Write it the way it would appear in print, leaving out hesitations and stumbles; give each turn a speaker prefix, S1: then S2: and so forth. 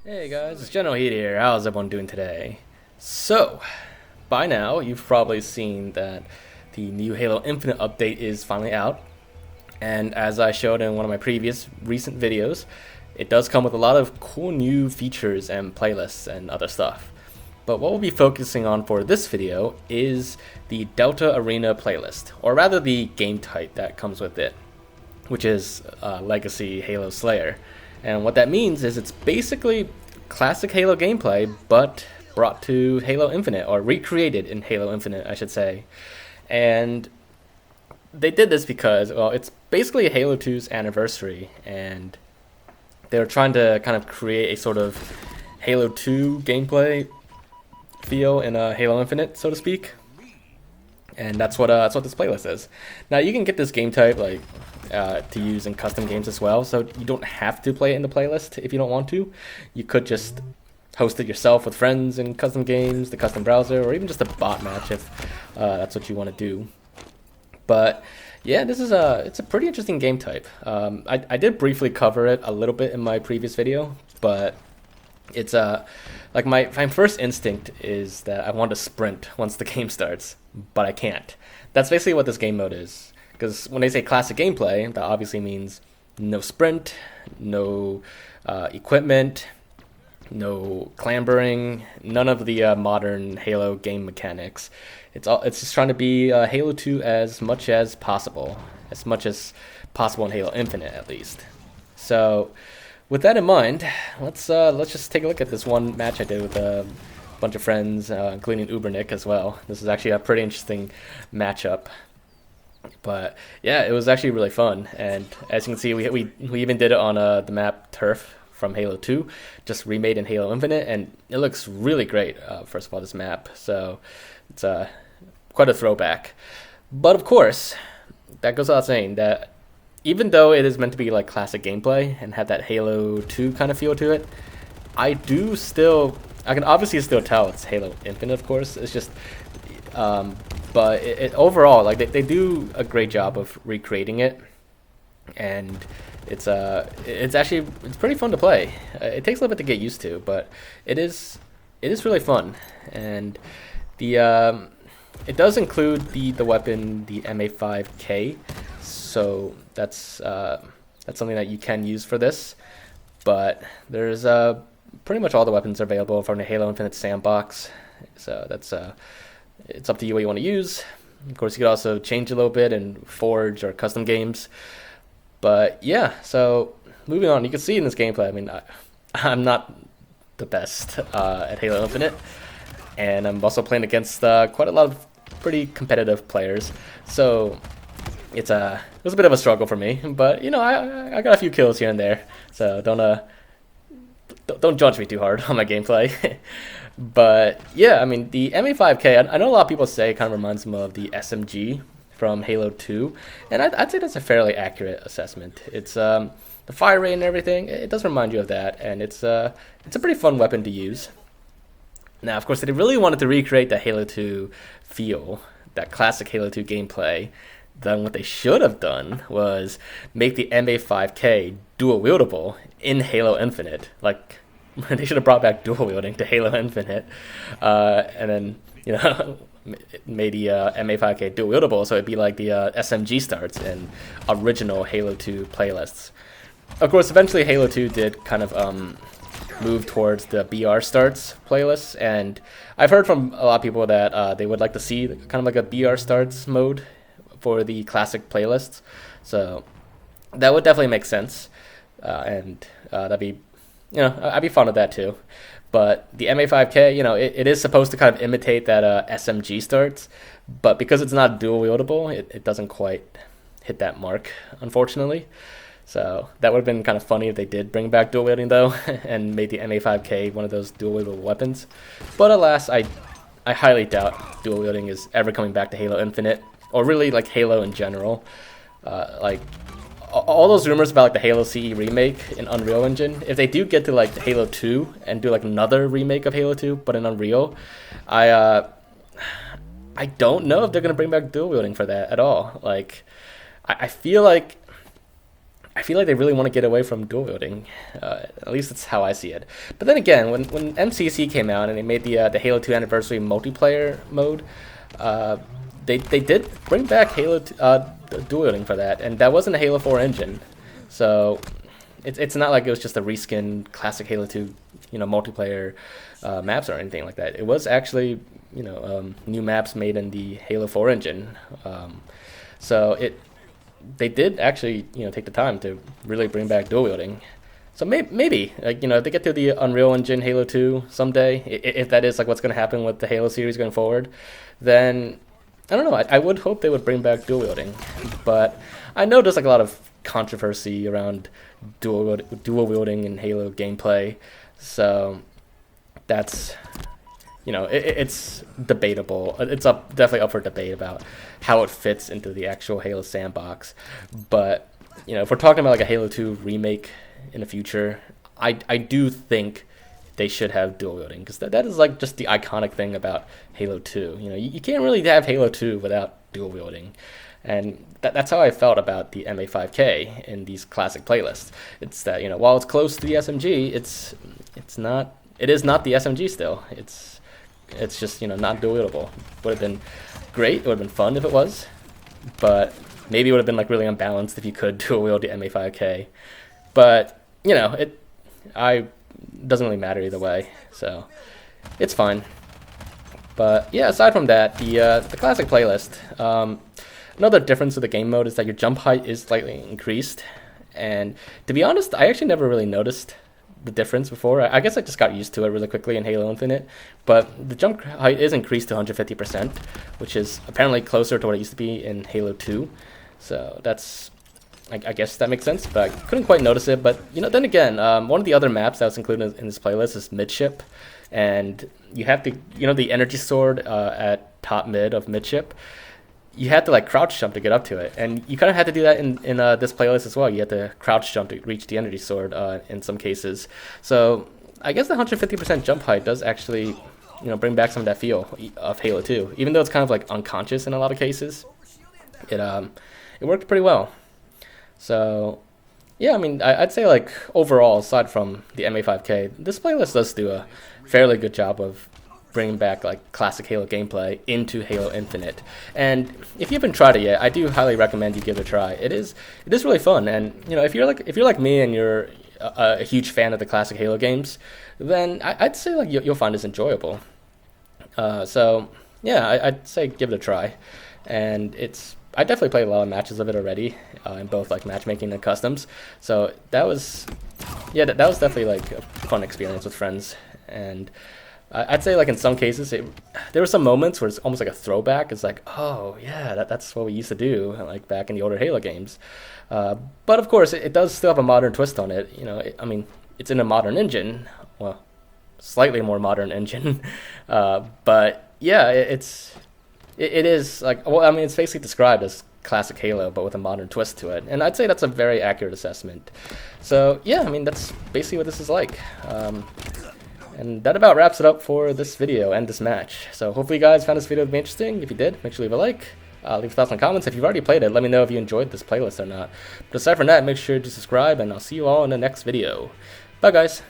S1: Hey guys, it's Generalkidd here. How's everyone doing today? So, by now you've probably seen that the new Halo Infinite update is finally out, and as I showed in one of my previous recent videos, it does come with a lot of cool new features and playlists and other stuff. But what we'll be focusing on for this video is the Delta Arena playlist, or rather the game type that comes with it, which is Legacy Halo Slayer. And what that means is it's basically classic Halo gameplay, but brought to Halo Infinite, or recreated in Halo Infinite, I should say. And they did this because, well, it's basically Halo 2's anniversary, and they were trying to kind of create a sort of Halo 2 gameplay feel in Halo Infinite, so to speak. And that's what this playlist is. Now you can get this game type to use in custom games as well, so you don't have to play it in the playlist if you don't want to. You could just host it yourself with friends in custom games, the custom browser, or even just a bot match if that's what you want to do. But yeah, it's a pretty interesting game type. I did briefly cover it a little bit in my previous video, but it's like my first instinct is that I want to sprint once the game starts, but I can't. That's basically what this game mode is. Because when they say classic gameplay, that obviously means no sprint, no equipment, no clambering, none of the modern Halo game mechanics. It's just trying to be Halo 2 as much as possible in Halo Infinite at least. So, with that in mind, let's just take a look at this one match I did with a bunch of friends, including Ubernick as well. This is actually a pretty interesting matchup. But yeah, it was actually really fun, and as you can see, we even did it on the map Turf from Halo 2, just remade in Halo Infinite, and it looks really great. First of all, this map, so it's quite a throwback. But of course, that goes without saying that even though it is meant to be like classic gameplay and have that Halo 2 kind of feel to it, I can obviously still tell it's Halo Infinite, of course. It's just but overall, like they do a great job of recreating it, and it's pretty fun to play. It takes a little bit to get used to, but it is really fun, and it does include the weapon, the MA5K, so that's something that you can use for this. But there's pretty much all the weapons are available from the Halo Infinite sandbox, so that's it's up to you what you want to use. Of course, you could also change a little bit in Forge or custom games. But yeah, so moving on, you can see in this gameplay, I mean, I'm not the best at Halo Infinite, and I'm also playing against quite a lot of pretty competitive players. So it was a bit of a struggle for me, but you know, I got a few kills here and there. So don't judge me too hard on my gameplay. But yeah, I mean, the MA5K, I know a lot of people say it kind of reminds them of the SMG from Halo 2, and I'd say that's a fairly accurate assessment. It's the fire rate and everything, it does remind you of that, and it's a pretty fun weapon to use. Now, of course, they really wanted to recreate that Halo 2 feel, that classic Halo 2 gameplay. Then what they should have done was make the MA5K dual wieldable in Halo Infinite. Like, they should have brought back dual wielding to Halo Infinite, and then made the MA5K dual wieldable, so it'd be like the SMG starts in original Halo 2 playlists. Of course, eventually Halo 2 did kind of move towards the BR starts playlist, and I've heard from a lot of people that they would like to see kind of like a BR starts mode for the classic playlists. So that would definitely make sense, and that'd be, I'd be fond of that too. But the MA5K, it is supposed to kind of imitate that SMG starts, but because it's not dual wieldable, it doesn't quite hit that mark, unfortunately. So that would have been kind of funny if they did bring back dual wielding though, and made the MA5K one of those dual wieldable weapons. But alas, I highly doubt dual wielding is ever coming back to Halo Infinite, or really like Halo in general. Like all those rumors about like the Halo CE remake in Unreal Engine, if they do get to like Halo 2 and do like another remake of Halo 2 but in Unreal, I don't know if they're gonna bring back dual wielding for that at all. Like I feel like I feel like they really want to get away from dual wielding. At least that's how I see it. But then again, when MCC came out and they made the Halo 2 Anniversary multiplayer mode, they did bring back Halo dual wielding for that, and that wasn't a Halo 4 engine. So it's not like it was just a reskin classic Halo 2, multiplayer maps or anything like that. It was actually, new maps made in the Halo 4 engine. So they did actually, take the time to really bring back dual wielding. So maybe like, if they get to the Unreal Engine Halo 2 someday, if that is like what's going to happen with the Halo series going forward, then I don't know. I would hope they would bring back dual wielding, but I know there's like a lot of controversy around dual wielding in Halo gameplay, so that's it's debatable. It's definitely up for debate about how it fits into the actual Halo sandbox. But if we're talking about like a Halo 2 remake in the future, I do think they should have dual wielding, because that is like just the iconic thing about Halo 2. You can't really have Halo 2 without dual wielding. And that's how I felt about the MA5K in these classic playlists. It's that, while it's close to the SMG, it is not the SMG still. It's just, not dual wieldable. Would have been great, it would have been fun if it was, but maybe it would have been like really unbalanced if you could dual wield the MA5K. But, it doesn't really matter either way, so it's fine. But yeah, aside from that, the classic playlist, another difference with the game mode is that your jump height is slightly increased. And to be honest, I actually never really noticed the difference before. I guess I just got used to it really quickly in Halo Infinite. But the jump height is increased to 150%, which is apparently closer to what it used to be in Halo 2. So that's, I guess that makes sense, but I couldn't quite notice it. But, then again, one of the other maps that was included in this playlist is Midship. And you have to, the energy sword at top mid of Midship, you had to like crouch jump to get up to it, and you kind of had to do that in this playlist as well. You had to crouch jump to reach the energy sword in some cases. So I guess the 150% jump height does actually, bring back some of that feel of Halo 2, even though it's kind of like unconscious in a lot of cases. It worked pretty well. So yeah, I mean, I'd say like overall, aside from the MA5K, this playlist does do a fairly good job of bringing back like classic Halo gameplay into Halo Infinite. And if you haven't tried it yet, I do highly recommend you give it a try. It is really fun, and if you're like me and you're a huge fan of the classic Halo games, then I'd say like you'll find this enjoyable. So yeah, I'd say give it a try. And I definitely played a lot of matches of it already, in both like matchmaking and customs. So that was definitely like a fun experience with friends. And I'd say like in some cases there were some moments where it's almost like a throwback. It's like, oh yeah, that's what we used to do like back in the older Halo games. But of course it does still have a modern twist on it. I mean, it's in a modern engine, well, slightly more modern engine. But yeah, it is like, well, I mean, it's basically described as classic Halo but with a modern twist to it, and I'd say that's a very accurate assessment. So yeah, I mean, that's basically what this is like. And that about wraps it up for this video and this match. So hopefully you guys found this video to be interesting. If you did, make sure to leave a like. Leave thoughts in the comments. If you've already played it, let me know if you enjoyed this playlist or not. But aside from that, make sure to subscribe, and I'll see you all in the next video. Bye, guys.